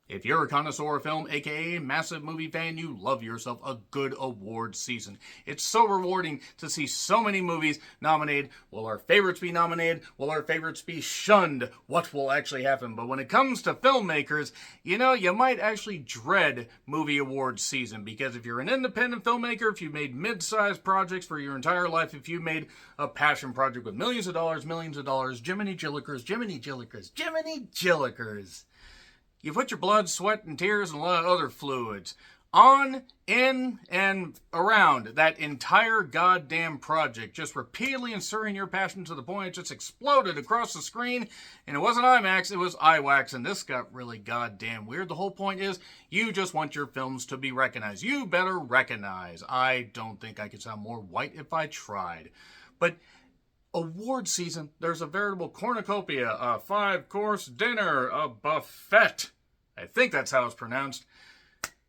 If you're a connoisseur of film, aka massive movie fan, you love yourself a good award season. It's so rewarding to see so many movies nominated. Will our favorites be nominated? Will our favorites be shunned? What will actually happen? But when it comes to filmmakers, you might actually dread movie awards season, because if you're an independent filmmaker, if you've made mid-sized projects for your entire life, if you've made a passion project with millions of dollars, Jiminy Jillikers, you put your blood, sweat, and tears and a lot of other fluids on, in, and around that entire goddamn project, just repeatedly inserting your passion to the point it just exploded across the screen. And it wasn't IMAX, it was IWAX, and this got really goddamn weird. The whole point is, you just want your films to be recognized. You better recognize. I don't think I could sound more white if I tried. But award season, there's a veritable cornucopia, a 5-course dinner, a buffet. I think that's how it's pronounced.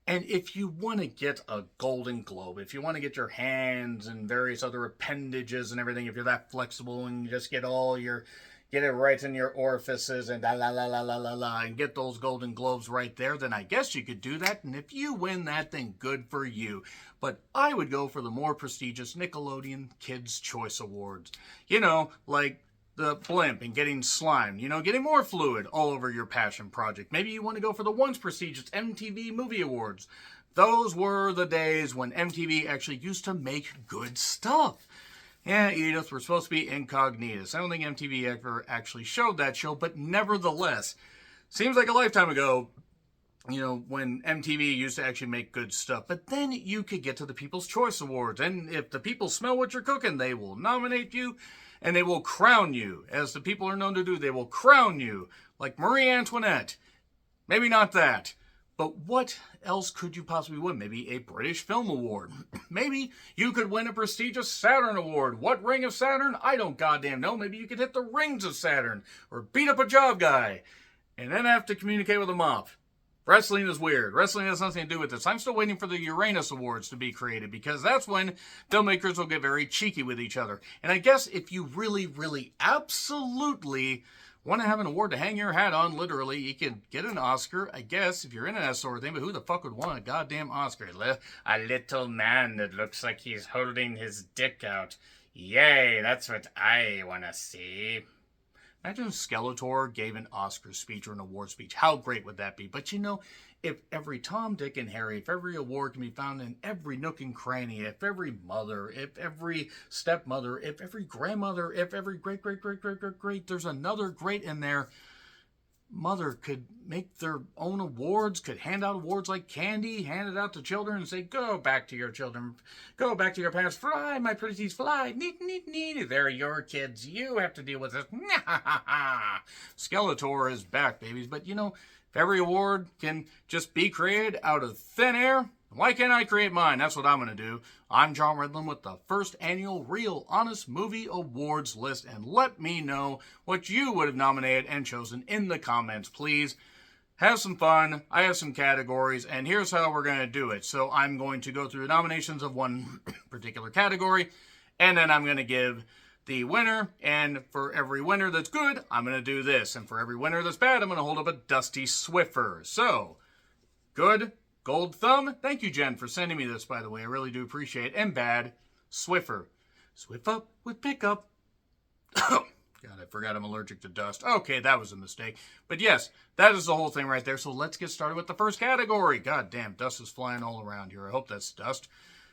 And if you want to get a Golden Globe, if you want to get your hands and various other appendages and everything, if you're that flexible and you just get it right in your orifices and and get those Golden Globes right there, then I guess you could do that. And if you win that, then good for you. But I would go for the more prestigious Nickelodeon Kids' Choice Awards. Like the blimp and getting slimed, getting more fluid all over your passion project. Maybe you want to go for the once prestigious MTV Movie Awards. Those were the days when MTV actually used to make good stuff. Yeah, Edith, we're supposed to be incognitus. I don't think MTV ever actually showed that show, but nevertheless, seems like a lifetime ago, when MTV used to actually make good stuff. But then you could get to the People's Choice Awards, and if the people smell what you're cooking, they will nominate you, and they will crown you. As the people are known to do, they will crown you, like Marie Antoinette. Maybe not that. But what else could you possibly win? Maybe a British Film Award. Maybe you could win a prestigious Saturn Award. What ring of Saturn? I don't goddamn know. Maybe you could hit the rings of Saturn or beat up a job guy and then have to communicate with a mop. Wrestling is weird. Wrestling has nothing to do with this. I'm still waiting for the Uranus Awards to be created, because that's when filmmakers will get very cheeky with each other. And I guess if you really, really, absolutely want to have an award to hang your hat on, literally, you can get an Oscar, I guess, if you're into that sort of thing. But who the fuck would want a goddamn Oscar? A little man that looks like he's holding his dick out. Yay, that's what I want to see. Imagine if Skeletor gave an Oscar speech or an award speech. How great would that be? But if every Tom, Dick, and Harry, if every award can be found in every nook and cranny, if every mother, if every stepmother, if every grandmother, if every great, there's another great in there, mother could make their own awards, could hand out awards like candy, hand it out to children and say, go back to your children, go back to your parents, fly, my pretties, fly, neat, they're your kids, you have to deal with this. Skeletor is back, babies. But if every award can just be created out of thin air, why can't I create mine? That's what I'm going to do. I'm John Redland with the first annual Real Honest Movie Awards list, and let me know what you would have nominated and chosen in the comments, please. Have some fun. I have some categories, and here's how we're going to do it. So I'm going to go through the nominations of one particular category, and then I'm going to give the winner, and for every winner that's good, I'm going to do this, and for every winner that's bad, I'm going to hold up a Dusty Swiffer. So, good, gold thumb. Thank you, Jen, for sending me this, by the way. I really do appreciate it. And bad, Swiffer. Swift up with pickup. God, I forgot I'm allergic to dust. Okay, that was a mistake. But yes, that is the whole thing right there. So let's get started with the first category. God damn, dust is flying all around here. I hope that's dust.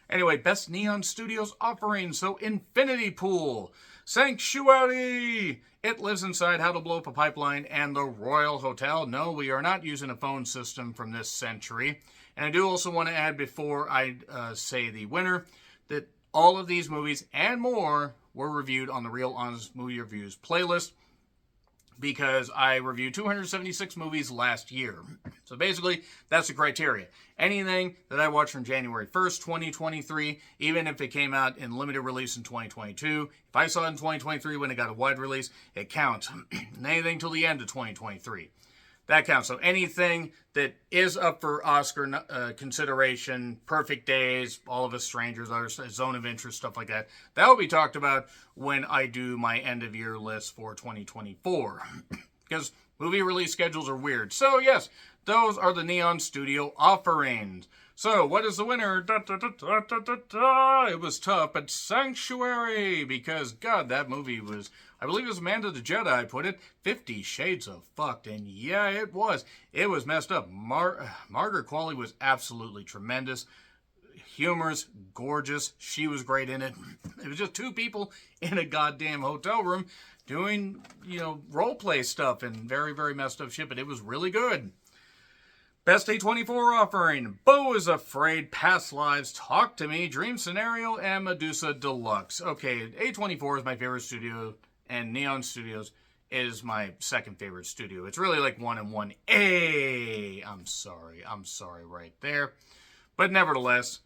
Anyway, Best Neon Studios offering. So Infinity Pool, Sanctuary, It Lives Inside, How to Blow Up a Pipeline, and The Royal Hotel. No, we are not using a phone system from this century. And I do also want to add, before I say the winner, that all of these movies and more were reviewed on the Real Honest Movie Reviews playlist, because I reviewed 276 movies last year. So basically, that's the criteria. Anything that I watched from January 1st, 2023, even if it came out in limited release in 2022, if I saw it in 2023 when it got a wide release, it counts. And anything till the end of 2023. That counts. So anything that is up for Oscar consideration, Perfect Days, All of Us Strangers, Zone of Interest, stuff like that, that will be talked about when I do my end-of-year list for 2024. Because movie release schedules are weird. So yes, Those are the Neon Studio offerings. So, what is the winner? Da, da, da, da, da, da, da. It was tough, but Sanctuary, because, God, that movie was, I believe it was Amanda the Jedi put it, 50 Shades of Fucked, and yeah, it was. It was messed up. Margaret Qualley was absolutely tremendous. Humorous, gorgeous. She was great in it. It was just two people in a goddamn hotel room doing, role play stuff and very, very messed up shit, but it was really good. Best A24 offering, Beau is Afraid, Past Lives, Talk to Me, Dream Scenario, and Medusa Deluxe. Okay, A24 is my favorite studio, and Neon Studios is my second favorite studio. It's really like 1 and 1A. I'm sorry right there. But nevertheless,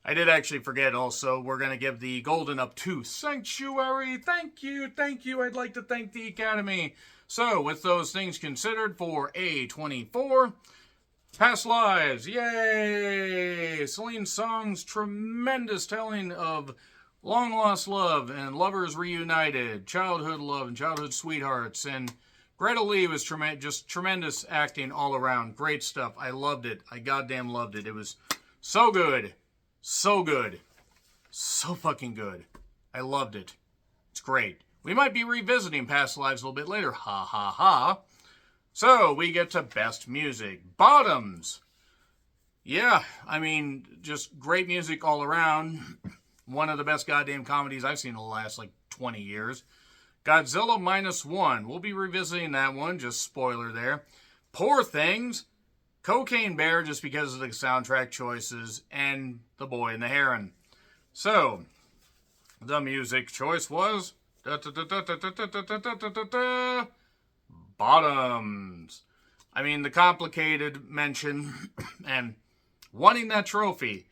I did actually forget also, we're going to give the golden up to Sanctuary. Thank you. I'd like to thank the Academy. So, with those things considered for A24, Past Lives, yay! Celine Song's tremendous telling of long-lost love and lovers reunited, childhood love and childhood sweethearts, and Greta Lee was just tremendous acting all around. Great stuff. I loved it. I goddamn loved it. It was so good. So good. So fucking good. I loved it. It's great. We might be revisiting Past Lives a little bit later. Ha ha ha. So, we get to Best Music. Bottoms. Yeah, I mean, just great music all around. One of the best goddamn comedies I've seen in the last, 20 years. Godzilla -1. We'll be revisiting that one. Just spoiler there. Poor Things. Cocaine Bear, just because of the soundtrack choices. And The Boy and the Heron. So, the music choice was... Bottoms. I mean, the complicated mention and wanting that trophy.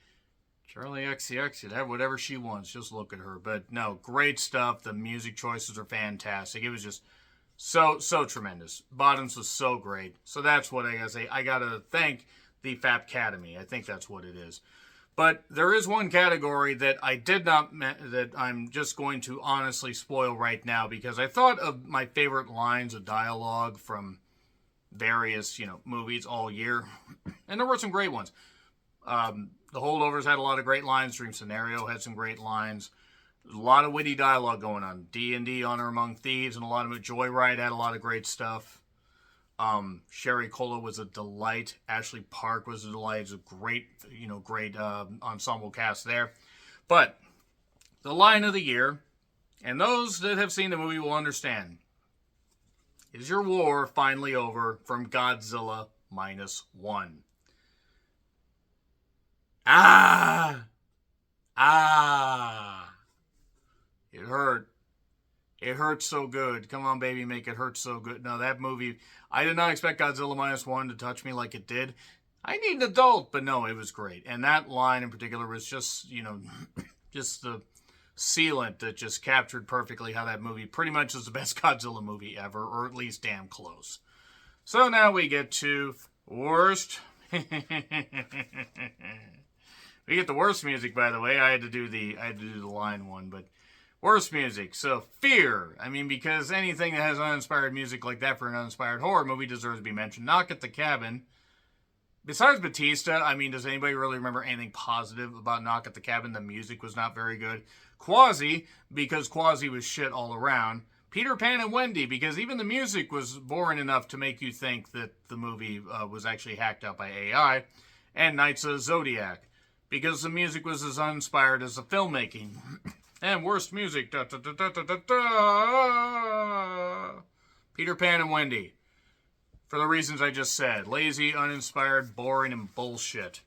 Charlie XCX should have whatever she wants. Just look at her. But no, great stuff. The music choices are fantastic. It was just so tremendous. Bottoms was so great. So that's what I gotta say. I gotta thank the FAP Academy. I think that's what it is. But there is one category that I did not, that I'm just going to honestly spoil right now, because I thought of my favorite lines of dialogue from various, movies all year. And there were some great ones. The Holdovers had a lot of great lines. Dream Scenario had some great lines. A lot of witty dialogue going on. D&D, Honor Among Thieves, and a lot of it. Joyride had a lot of great stuff. Sherry Cola was a delight. Ashley Park was a delight. It was a great, ensemble cast there. But the line of the year, and those that have seen the movie will understand, is your war finally over from Godzilla -1? It hurt. It hurts so good. Come on, baby, make it hurt so good. No, that movie, I did not expect Godzilla -1 to touch me like it did. I need an adult, but no, it was great. And that line in particular was just, just the sealant that just captured perfectly how that movie pretty much is the best Godzilla movie ever, or at least damn close. So now we get to worst. We get the worst music, by the way. I had to do the line one, but worst music. So, Fear. I mean, because anything that has uninspired music like that for an uninspired horror movie deserves to be mentioned. Knock at the Cabin. Besides Batista, I mean, does anybody really remember anything positive about Knock at the Cabin? The music was not very good. Quasi, because Quasi was shit all around. Peter Pan and Wendy, because even the music was boring enough to make you think that the movie was actually hacked out by AI. And Knights of the Zodiac, because the music was as uninspired as the filmmaking. And worst music. Da, da, da, da, da, da, da. Peter Pan and Wendy. For the reasons I just said. Lazy, uninspired, boring, and bullshit.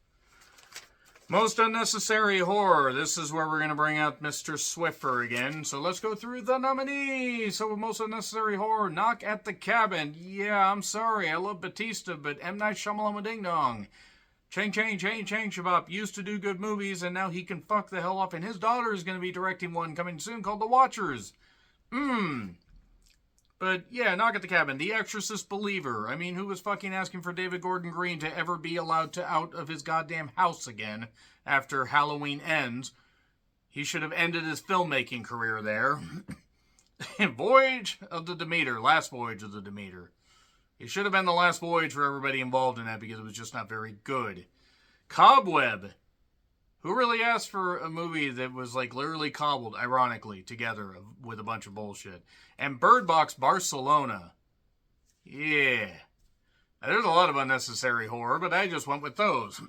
Most unnecessary horror. This is where we're going to bring out Mr. Swiffer again. So let's go through the nominees. So most unnecessary horror. Knock at the Cabin. Yeah, I'm sorry. I love Batista, but M. Night Shyamalan Ding Dong. Chang Shabab used to do good movies, and now he can fuck the hell off, and his daughter is going to be directing one coming soon called The Watchers. But, yeah, Knock at the Cabin. The Exorcist Believer. I mean, who was fucking asking for David Gordon Green to ever be allowed to out of his goddamn house again after Halloween Ends? He should have ended his filmmaking career there. Voyage of the Demeter. Last Voyage of the Demeter. It should have been The Last Voyage for everybody involved in that because it was just not very good. Cobweb. Who really asked for a movie that was like literally cobbled, ironically, together with a bunch of bullshit? And Bird Box Barcelona. Yeah. Now, there's a lot of unnecessary horror, but I just went with those.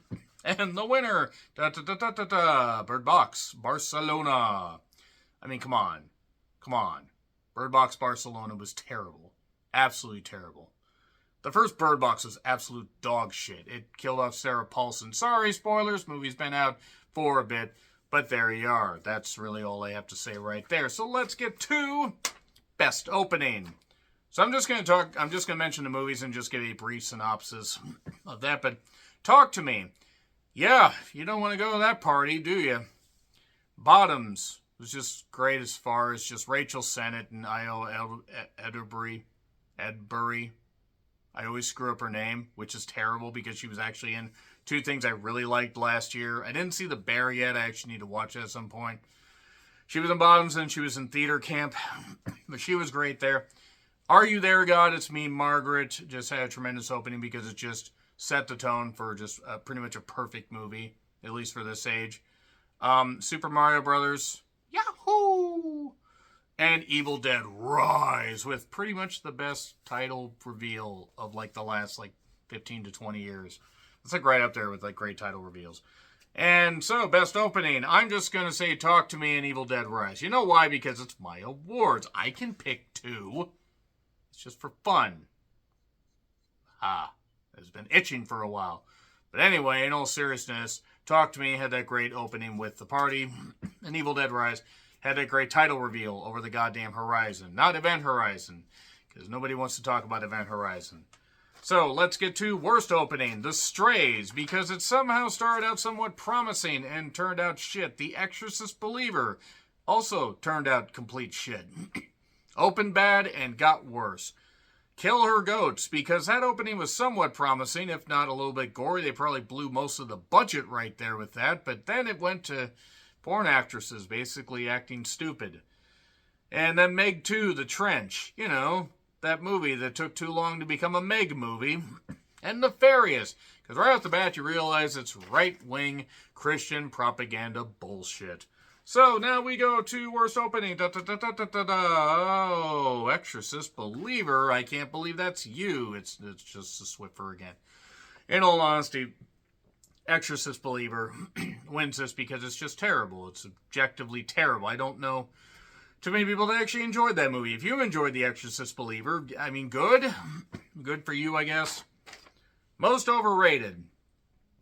And the winner, Bird Box Barcelona. I mean, come on. Come on. Bird Box Barcelona was terrible. Absolutely terrible. The first Bird Box was absolute dog shit. It killed off Sarah Paulson. Sorry, spoilers. Movie's been out for a bit. But there you are. That's really all I have to say right there. So let's get to Best Opening. So I'm just going to mention the movies and just give a brief synopsis of that. But Talk to Me. Yeah, you don't want to go to that party, do you? Bottoms was just great as far as just Rachel Sennett and Io Edbury. I always screw up her name, which is terrible because she was actually in two things I really liked last year. I didn't see The Bear yet. I actually need to watch it at some point. She was in Bottoms and she was in Theater Camp, but she was great there. Are You There, God? It's Me, Margaret. Just had a tremendous opening because it just set the tone for just pretty much a perfect movie, at least for this age. Super Mario Brothers. Yahoo! And Evil Dead Rise, with pretty much the best title reveal of like the last like 15 to 20 years. It's like right up there with like great title reveals. And so, best opening, I'm just going to say Talk to Me and Evil Dead Rise. You know why? Because it's my awards. I can pick two. It's just for fun. It's been itching for a while. But anyway, in all seriousness, Talk to Me had that great opening with the party, and Evil Dead Rise had that great title reveal over the goddamn Horizon. Not Event Horizon, because nobody wants to talk about Event Horizon. So, let's get to worst opening, The Strays, because it somehow started out somewhat promising and turned out shit. The Exorcist Believer also turned out complete shit. Opened bad and got worse. Kill Her Goats, because that opening was somewhat promising, if not a little bit gory. They probably blew most of the budget right there with that, but then it went to porn actresses basically acting stupid. And then Meg 2, The Trench. You know, that movie that took too long to become a Meg movie. And Nefarious, because right off the bat you realize it's right-wing Christian propaganda bullshit. So now we go to worst opening. Oh, Exorcist Believer. I can't believe that's you. It's just a Swiffer again. In all honesty, Exorcist Believer wins this because it's just terrible. It's objectively terrible. I don't know too many people that actually enjoyed that movie. If you enjoyed The Exorcist Believer, I mean, good. Good for you, I guess. Most overrated.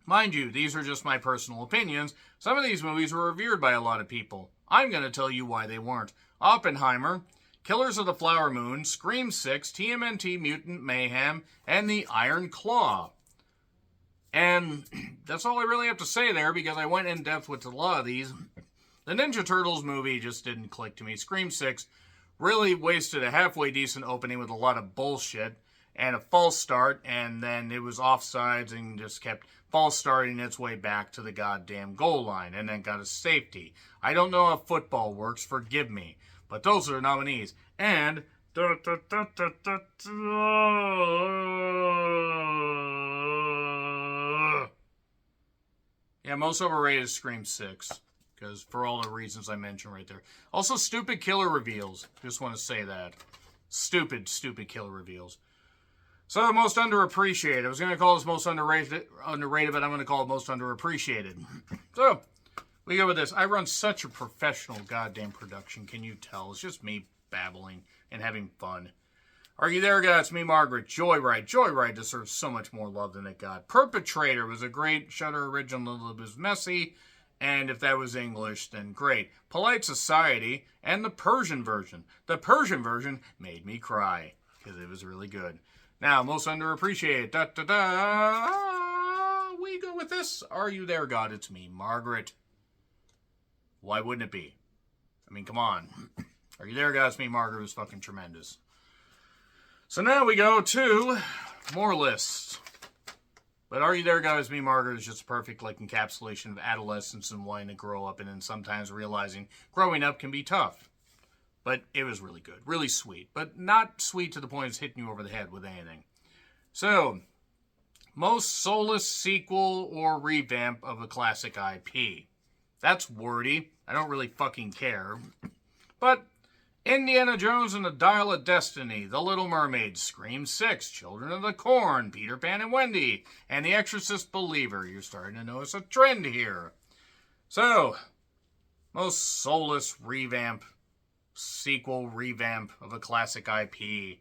Mind you, these are just my personal opinions. Some of these movies were revered by a lot of people. I'm going to tell you why they weren't. Oppenheimer, Killers of the Flower Moon, Scream 6, TMNT Mutant Mayhem, and The Iron Claw. And that's all I really have to say there because I went in depth with a lot of these. The Ninja Turtles movie just didn't click to me. Scream 6 really wasted a halfway decent opening with a lot of bullshit and a false start, and then it was offsides and just kept false starting its way back to the goddamn goal line and then got a safety. I don't know how football works, forgive me, but those are the nominees. And yeah, most overrated is Scream 6. Because for all the reasons I mentioned right there. Also, stupid killer reveals. Just want to say that. Stupid killer reveals. So, the most underappreciated. I was going to call this most underrated, but I'm going to call it most underappreciated. So, we go with this. I run such a professional goddamn production. Can you tell? It's just me babbling and having fun. Are You There, God? It's me, Margaret. Joyride. Joyride deserves so much more love than it got. Perpetrator was a great Shudder original. It was messy. And if that was English, then great. Polite Society and the Persian version. The Persian version made me cry because it was really good. Now, most underappreciated. We go with this. Are You There, God? It's me, Margaret. Why wouldn't it be? I mean, come on. Are You There, God? It's me, Margaret was fucking tremendous. So now we go to more lists. But Are You There, God? It's me, Margaret is just a perfect like encapsulation of adolescence and wanting to grow up and then sometimes realizing growing up can be tough. But it was really good. Really sweet. But not sweet to the point of hitting you over the head with anything. So, most soulless sequel or revamp of a classic IP. That's wordy. I don't really fucking care. But Indiana Jones and the Dial of Destiny, The Little Mermaid, Scream 6, Children of the Corn, Peter Pan and Wendy, and The Exorcist Believer. You're starting to notice a trend here. So, most soulless sequel revamp of a classic IP.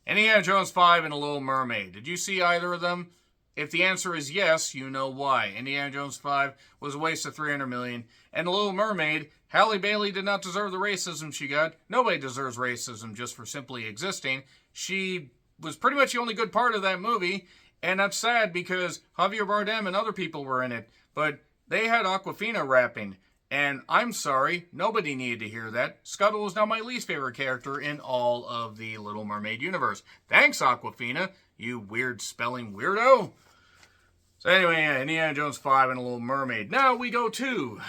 Indiana Jones 5 and The Little Mermaid. Did you see either of them? If the answer is yes, you know why. Indiana Jones 5 was a waste of $300 million. And The Little Mermaid, Halle Bailey did not deserve the racism she got. Nobody deserves racism just for simply existing. She was pretty much the only good part of that movie. And that's sad because Javier Bardem and other people were in it. But they had Awkwafina rapping. And I'm sorry, nobody needed to hear that. Scuttle is now my least favorite character in all of the Little Mermaid universe. Thanks, Awkwafina, you weird spelling weirdo. So anyway, yeah, Indiana Jones 5 and The Little Mermaid. Now we go to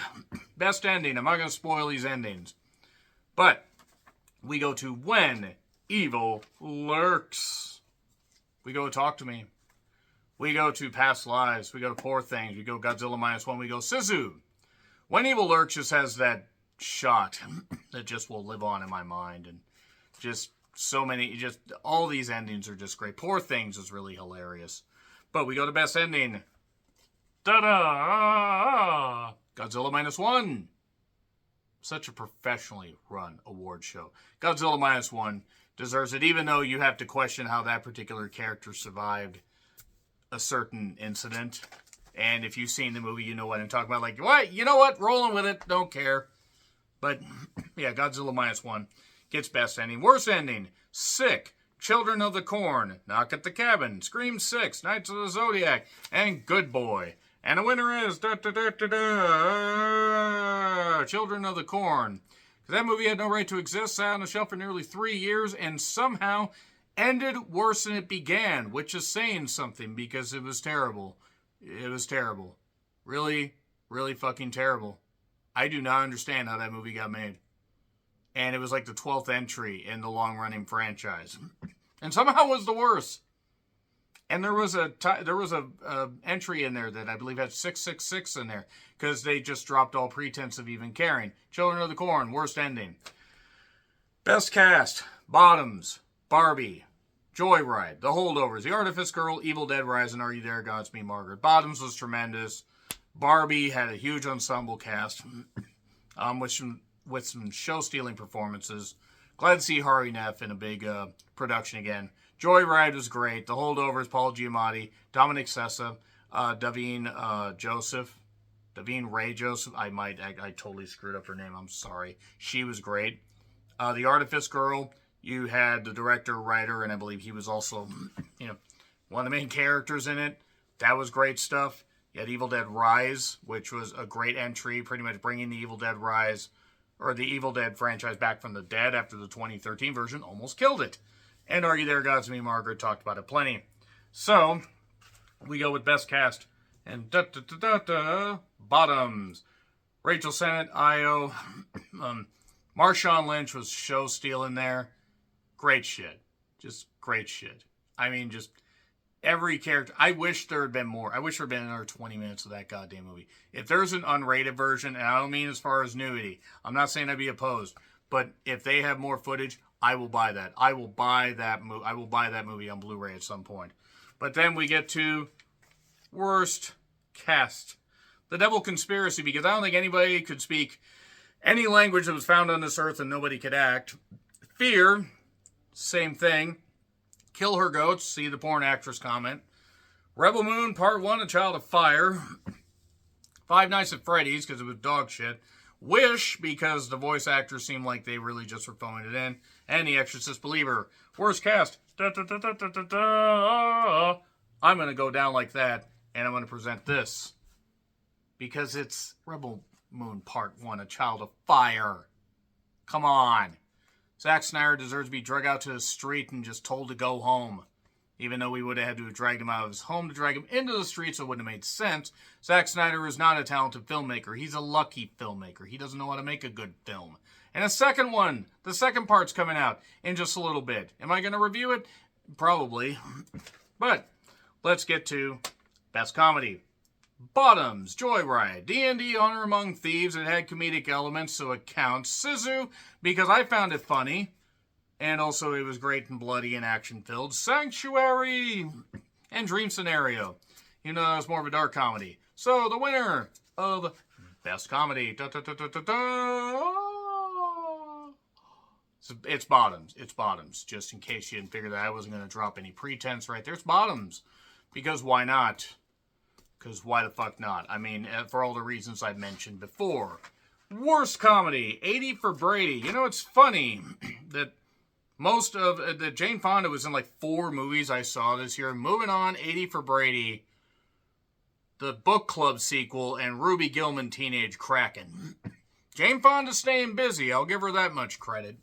best ending. I'm not going to spoil these endings. But we go to When Evil Lurks. We go Talk to Me. We go to Past Lives. We go to Poor Things. We go Godzilla -1. We go Sisu. When Evil Lurks just has that shot that just will live on in my mind. And just so many, just all these endings are just great. Poor Things is really hilarious. But we go to best ending. Ta-da! Godzilla -1. Such a professionally run award show. Godzilla -1 deserves it, even though you have to question how that particular character survived a certain incident. And if you've seen the movie, you know what I'm talking about. Like, what? You know what? Rolling with it. Don't care. But, yeah, Godzilla -1 gets best ending. Worst ending. Sick. Children of the Corn, Knock at the Cabin, Scream 6, Knights of the Zodiac, and Good Boy. And the winner is Children of the Corn. Because that movie had no right to exist, sat on the shelf for nearly 3 years, and somehow ended worse than it began, which is saying something because it was terrible. It was terrible. Really, really fucking terrible. I do not understand how that movie got made. And it was like the 12th entry in the long-running franchise. And somehow was the worst. And there was a entry in there that I believe had 666 in there. Because they just dropped all pretense of even caring. Children of the Corn, worst ending. Best cast. Bottoms. Barbie. Joyride. The Holdovers. The Artifice Girl. Evil Dead Rising. Are You There? God's Me, Margaret. Bottoms was tremendous. Barbie had a huge ensemble cast. With some show-stealing performances. Glad to see Hari Nef in a big production again. Joyride was great. The Holdovers, Paul Giamatti, Dominic Sessa, Davine Ray Joseph. I totally screwed up her name. I'm sorry. She was great. The Artifice Girl, you had the director, writer, and I believe he was also, one of the main characters in it. That was great stuff. You had Evil Dead Rise, which was a great entry, pretty much bringing the Evil Dead franchise back from the dead after the 2013 version almost killed it. And Are You There, God's Me, Margaret talked about it plenty. So, we go with best cast. And bottoms. Rachel Sennett, Io. Marshawn Lynch was show stealing there. Great shit. Just great shit. I mean, just every character. I wish there had been more. I wish there had been another 20 minutes of that goddamn movie. If there's an unrated version, and I don't mean as far as nudity, I'm not saying I'd be opposed, but if they have more footage, I will buy that. I will buy that movie on Blu-ray at some point. But then we get to worst cast. The Devil Conspiracy, because I don't think anybody could speak any language that was found on this earth and nobody could act. Fear, same thing. Kill Her Goats, see the porn actress comment. Rebel Moon, Part 1, A Child of Fire. Five Nights at Freddy's, because it was dog shit. Wish, because the voice actors seemed like they really just were phoning it in. And The Exorcist Believer. Worst cast. I'm going to go down like that, and I'm going to present this. Because it's Rebel Moon Part 1, A Child of Fire. Come on. Zack Snyder deserves to be dragged out to the street and just told to go home. Even though we would have had to have dragged him out of his home to drag him into the street, so it wouldn't have made sense. Zack Snyder is not a talented filmmaker. He's a lucky filmmaker. He doesn't know how to make a good film. And the second part's coming out in just a little bit. Am I going to review it? Probably. But let's get to Best Comedy. Bottoms, Joyride, D&D Honor Among Thieves. It had comedic elements, so it counts. Sisu, because I found it funny. And also it was great and bloody and action-filled. Sanctuary and Dream Scenario. You know, it's more of a dark comedy. So, the winner of Best Comedy. It's Bottoms. It's Bottoms. Just in case you didn't figure that I wasn't going to drop any pretense right there. It's Bottoms. Because why not? Because why the fuck not? I mean, for all the reasons I've mentioned before. Worst comedy. 80 for Brady. You know, it's funny that most of that Jane Fonda was in like 4 movies I saw this year. Moving on, 80 for Brady, the book club sequel, and Ruby Gillman Teenage Kraken. Jane Fonda staying busy. I'll give her that much credit.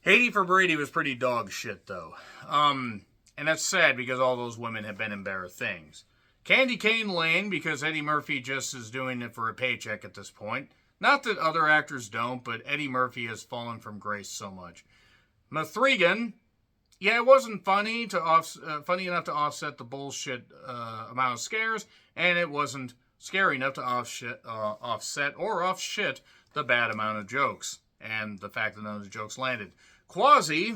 80 for Brady was pretty dog shit though. And that's sad because all those women have been in better things. Candy Cane Lane, because Eddie Murphy just is doing it for a paycheck at this point. Not that other actors don't, but Eddie Murphy has fallen from grace so much. Mithrigan, yeah, it wasn't funny enough to offset the bullshit amount of scares, and it wasn't scary enough to offset the bad amount of jokes, and the fact that none of the jokes landed. Quasi,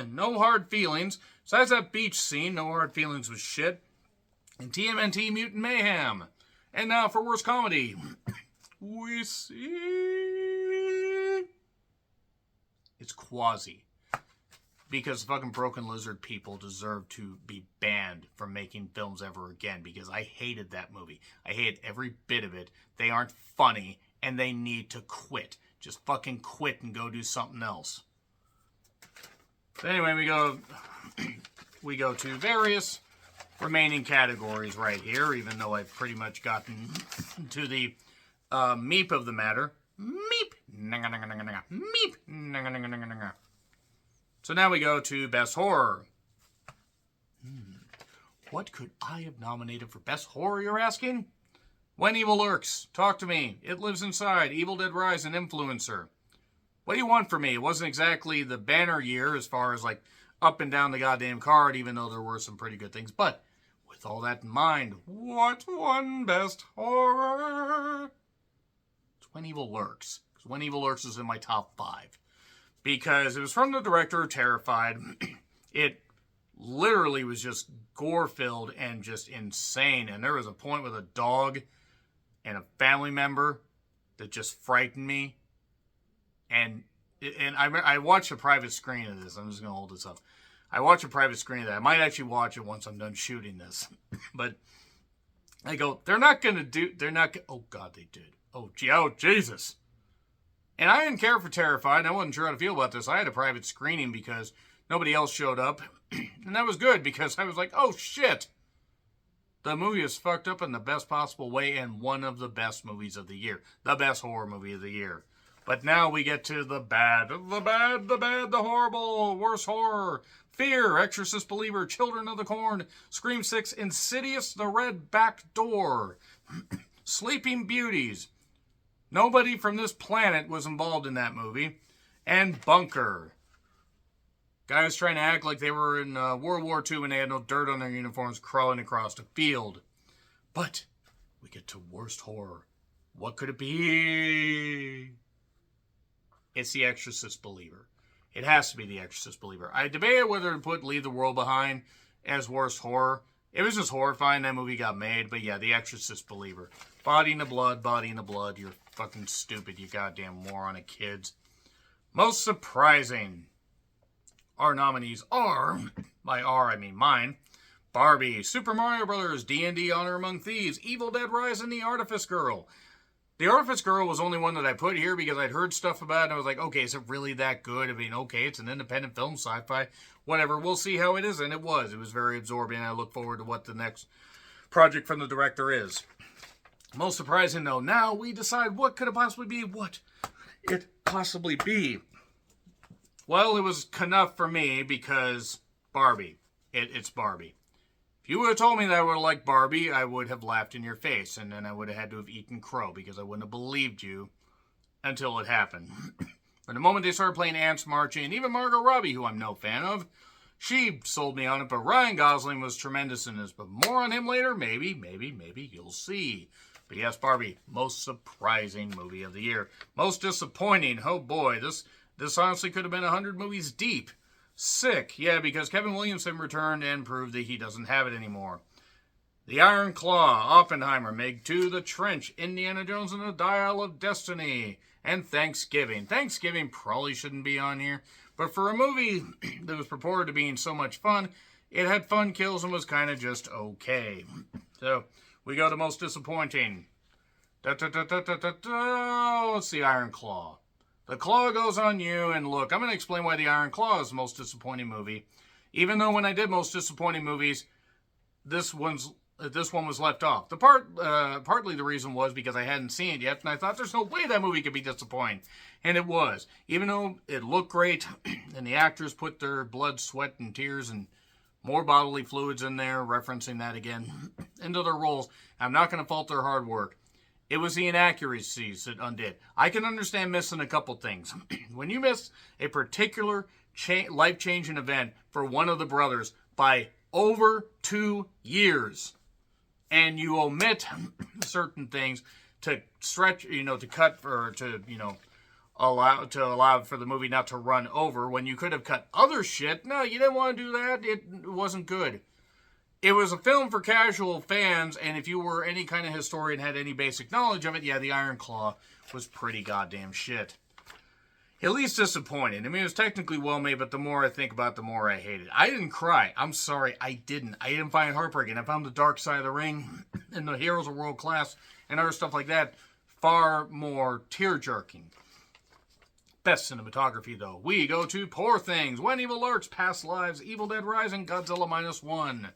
no hard feelings. Besides that beach scene, no hard feelings was shit. And TMNT Mutant Mayhem. And now for worst comedy. We see... It's Quasi. Because fucking Broken Lizard people deserve to be banned from making films ever again. Because I hated that movie. I hated every bit of it. They aren't funny. And they need to quit. Just fucking quit and go do something else. But anyway, we go to various remaining categories right here, even though I've pretty much gotten to the meep of the matter. Meep! Meep! So now we go to Best Horror. What could I have nominated for Best Horror, you're asking? When Evil Lurks, Talk to Me, It Lives Inside, Evil Dead Rise, and Influencer. What do you want from me? It wasn't exactly the banner year as far as like up and down the goddamn card, even though there were some pretty good things. But with all that in mind, what won Best Horror? It's When Evil Lurks. Because When Evil Lurks is in my top 5. Because it was from the director of Terrified. It literally was just gore-filled and just insane. And there was a point with a dog and a family member that just frightened me. And I watched a private screen of this. I'm just going to hold this up. I watched a private screen of that. I might actually watch it once I'm done shooting this. But I go, oh God, they did. Oh, Jesus. And I didn't care for Terrified. I wasn't sure how to feel about this. I had a private screening because nobody else showed up. And that was good because I was like, oh shit. The movie is fucked up in the best possible way and one of the best movies of the year. The best horror movie of the year. But now we get to the bad, the horrible, worst horror. Fear, Exorcist Believer, Children of the Corn, Scream 6, Insidious, The Red Back Door, Sleeping Beauties. Nobody from this planet was involved in that movie. And Bunker. Guys trying to act like they were in World War II when they had no dirt on their uniforms crawling across a field. But we get to worst horror. What could it be? It's The Exorcist Believer. It has to be The Exorcist Believer. I debated whether to put Leave the World Behind as worst horror. It was just horrifying that movie got made. But yeah, The Exorcist Believer. Body in the Blood, Body in the Blood. You're fucking stupid, you goddamn moron of kids. Most surprising. Our nominees are, by R I mean mine, Barbie, Super Mario Bros., D&D Honor Among Thieves, Evil Dead Rise, and The Artifice Girl. The Artifice Girl was only one that I put here because I'd heard stuff about it, and I was like, okay, is it really that good? I mean, okay, it's an independent film, sci-fi, whatever. We'll see how it is, and it was. It was very absorbing, and I look forward to what the next project from the director is. Most surprising, though, now we decide what could it possibly be, what it possibly be. Well, it was enough for me because Barbie. It's Barbie. If you would have told me that I would have liked Barbie, I would have laughed in your face, and then I would have had to have eaten crow because I wouldn't have believed you until it happened. But the moment they started playing Ants Marching, and even Margot Robbie, who I'm no fan of, She sold me on it, but Ryan Gosling was tremendous in this. But more on him later. Maybe you'll see. But yes, Barbie, most surprising movie of the year. Most disappointing. Oh boy, this honestly could have been 100 movies deep. Sick. Yeah, because Kevin Williamson returned and proved that he doesn't have it anymore. The Iron Claw, Oppenheimer, Meg 2, The Trench, Indiana Jones and the Dial of Destiny, and Thanksgiving. Thanksgiving probably shouldn't be on here, but for a movie that was purported to being so much fun, it had fun kills and was kind of just okay. So, we go to most disappointing. Let's see, Iron Claw. The Claw goes on you, and look, I'm going to explain why The Iron Claw is the most disappointing movie. Even though when I did most disappointing movies, this one was left off. Partly the reason was because I hadn't seen it yet, and I thought there's no way that movie could be disappointing. And it was. Even though it looked great, and the actors put their blood, sweat, and tears, and more bodily fluids in there, referencing that again, into their roles, I'm not going to fault their hard work. It was the inaccuracies that undid. I can understand missing a couple things. When you miss a particular life-changing event for one of the brothers by over 2 years, and you omit certain things to stretch, to cut, or to, allow for the movie not to run over when you could have cut other shit. No, you didn't want to do that. It wasn't good. It was a film for casual fans, and if you were any kind of historian, had any basic knowledge of it, yeah, The Iron Claw was pretty goddamn shit. At least disappointed. I mean, it was technically well made, but the more I think about it, the more I hate it. I didn't cry. I'm sorry, I didn't. I didn't find it heartbreaking. I found The Dark Side of the Ring and The Heroes of World Class and other stuff like that far more tear-jerking. Best cinematography, though. We go to Poor Things, When Evil Lurks, Past Lives, Evil Dead Rising, Godzilla -1.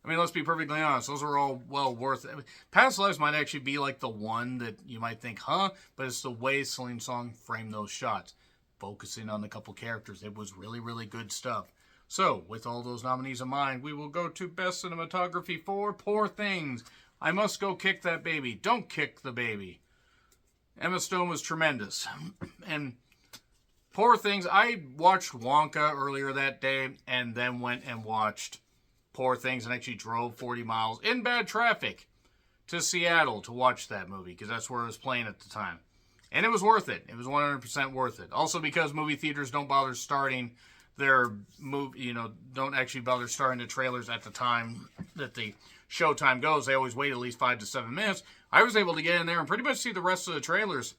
I mean, let's be perfectly honest. Those are all well worth it. Past Lives might actually be like the one that you might think, huh? But it's the way Celine Song framed those shots. Focusing on the couple characters. It was really, really good stuff. So, with all those nominees in mind, we will go to Best Cinematography for Poor Things. I Must Go Kick That Baby. Don't kick the baby. Emma Stone was tremendous. And Poor Things, I watched Wonka earlier that day and then went and watched Poor Things and actually drove 40 miles in bad traffic to Seattle to watch that movie because that's where it was playing at the time. And it was worth it. It was 100% worth it. Also because movie theaters don't bother starting their movie, don't actually bother starting the trailers at the time that the showtime goes. They always wait at least 5 to 7 minutes. I was able to get in there and pretty much see the rest of the trailers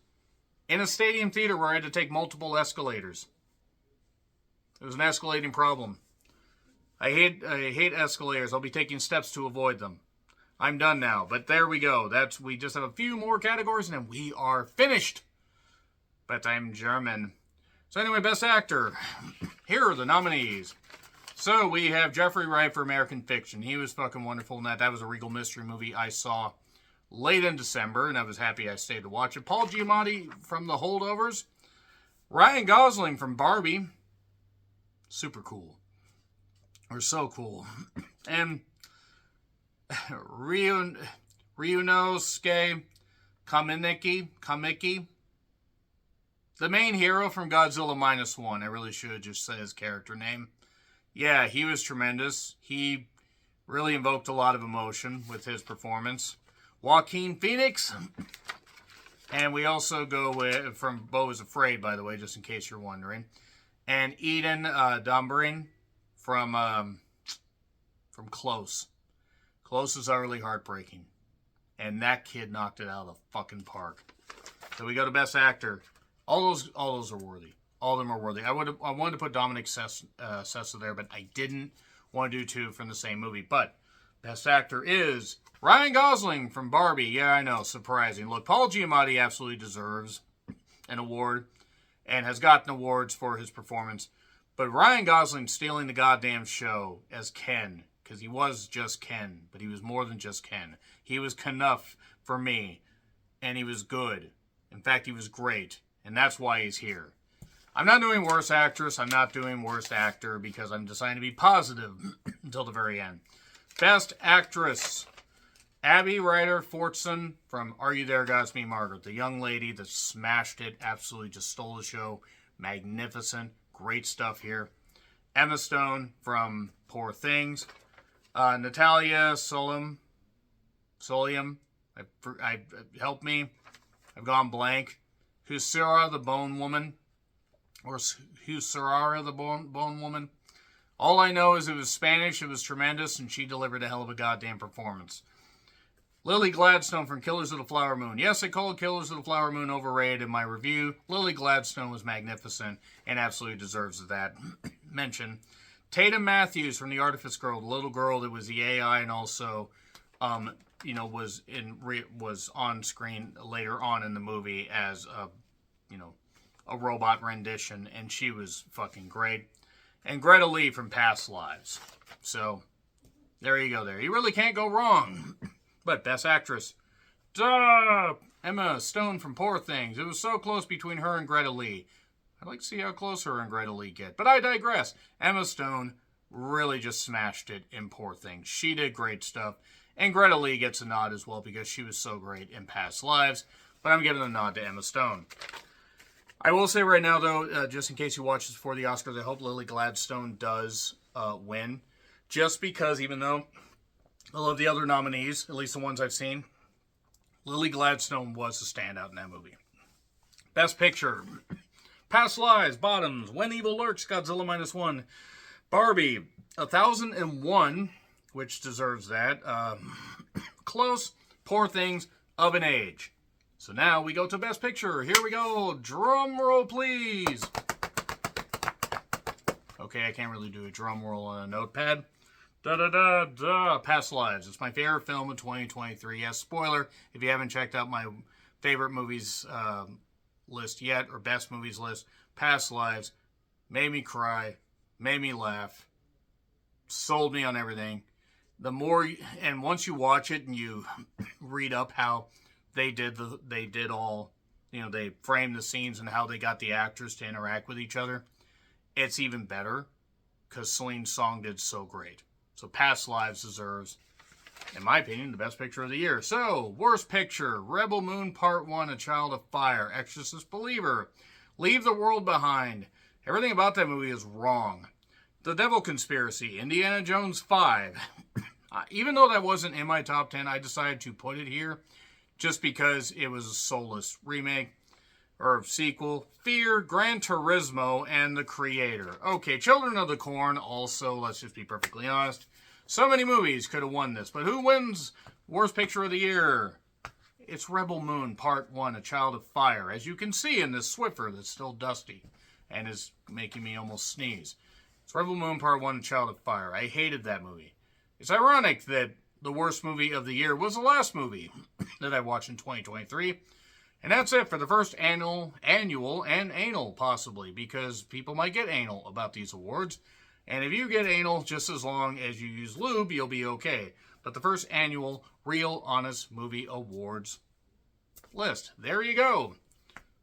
in a stadium theater where I had to take multiple escalators. It was an escalating problem. I hate escalators. I'll be taking steps to avoid them. I'm done now, but there we go. We just have a few more categories and then we are finished. But I'm German. So anyway, Best Actor. Here are the nominees. So we have Jeffrey Wright for American Fiction. He was fucking wonderful in that. That was a Regal Mystery movie I saw late in December, and I was happy I stayed to watch it. Paul Giamatti from The Holdovers. Ryan Gosling from Barbie. Super cool. Or so cool. And Ryunosuke Kamiki. The main hero from Godzilla -1. I really should just say his character name. Yeah, he was tremendous. He really invoked a lot of emotion with his performance. Joaquin Phoenix. And we also go with, from Beau is Afraid, by the way, just in case you're wondering. And Eden Dombrine from Close. Close is utterly heartbreaking. And that kid knocked it out of the fucking park. So we go to Best Actor. All those are worthy. All of them are worthy. I wanted to put Dominic Sessa there, but I didn't want to do two from the same movie. But Best Actor is Ryan Gosling from Barbie. Yeah, I know, surprising. Look, Paul Giamatti absolutely deserves an award and has gotten awards for his performance. But Ryan Gosling stealing the goddamn show as Ken, because he was just Ken, but he was more than just Ken. He was Knuff for me, and he was good. In fact, he was great, and that's why he's here. I'm not doing Worst Actress, I'm not doing Worst Actor, because I'm deciding to be positive until the very end. Best Actress, Abby Ryder Fortson from Are You There, God? It's Me, Margaret. The young lady that smashed it, absolutely just stole the show. Magnificent, great stuff here. Emma Stone from Poor Things. Natalia Solium. Help me. I've gone blank. Husara the Bone Woman. Or Husara the Bone Woman. All I know is it was Spanish, it was tremendous, and she delivered a hell of a goddamn performance. Lily Gladstone from Killers of the Flower Moon. Yes, I called Killers of the Flower Moon overrated in my review. Lily Gladstone was magnificent and absolutely deserves that mention. Tatum Matthews from The Artifice Girl, the little girl that was the AI and also, was on screen later on in the movie as a robot rendition, and she was fucking great. And Greta Lee from Past Lives. So, there you go there. You really can't go wrong. But Best Actress. Duh! Emma Stone from Poor Things. It was so close between her and Greta Lee. I'd like to see how close her and Greta Lee get. But I digress. Emma Stone really just smashed it in Poor Things. She did great stuff. And Greta Lee gets a nod as well because she was so great in Past Lives. But I'm giving a nod to Emma Stone. I will say right now, though, just in case you watch this before the Oscars, I hope Lily Gladstone does win. Just because, even though I love the other nominees, at least the ones I've seen, Lily Gladstone was a standout in that movie. Best Picture. Past Lives, Bottoms, When Evil Lurks, Godzilla -1, Barbie, 1001, which deserves that. Close, Poor Things, Of an Age. So now we go to Best Picture. Here we go. Drum roll, please. Okay, I can't really do a drum roll on a notepad. Past Lives. It's my favorite film of 2023. Yes, spoiler, if you haven't checked out my favorite movies list yet, or best movies list, Past Lives made me cry, made me laugh, sold me on everything. The more, and once you watch it and you read up how they framed the scenes and how they got the actors to interact with each other, it's even better because Celine Song did so great. So Past Lives deserves, in my opinion, the Best Picture of the year. So, Worst Picture, Rebel Moon Part 1, A Child of Fire, Exorcist Believer, Leave the World Behind. Everything about that movie is wrong. The Devil Conspiracy, Indiana Jones 5. Even though that wasn't in my top 10, I decided to put it here just because it was a soulless remake or sequel. Fear, Gran Turismo, and The Creator. Okay, Children of the Corn also, let's just be perfectly honest. So many movies could have won this, but who wins Worst Picture of the Year? It's Rebel Moon Part 1, A Child of Fire. As you can see in this Swiffer that's still dusty and is making me almost sneeze. It's Rebel Moon Part 1, A Child of Fire. I hated that movie. It's ironic that the worst movie of the year was the last movie that I watched in 2023. And that's it for the first annual, and anal, possibly, because people might get anal about these awards. And if you get anal just as long as you use lube, you'll be okay. But the first annual Real Honest Movie Awards list. There you go.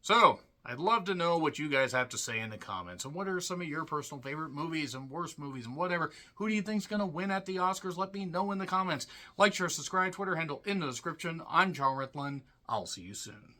So, I'd love to know what you guys have to say in the comments. And what are some of your personal favorite movies and worst movies and whatever? Who do you think's going to win at the Oscars? Let me know in the comments. Like, share, subscribe, Twitter handle in the description. I'm John Ritlin. I'll see you soon.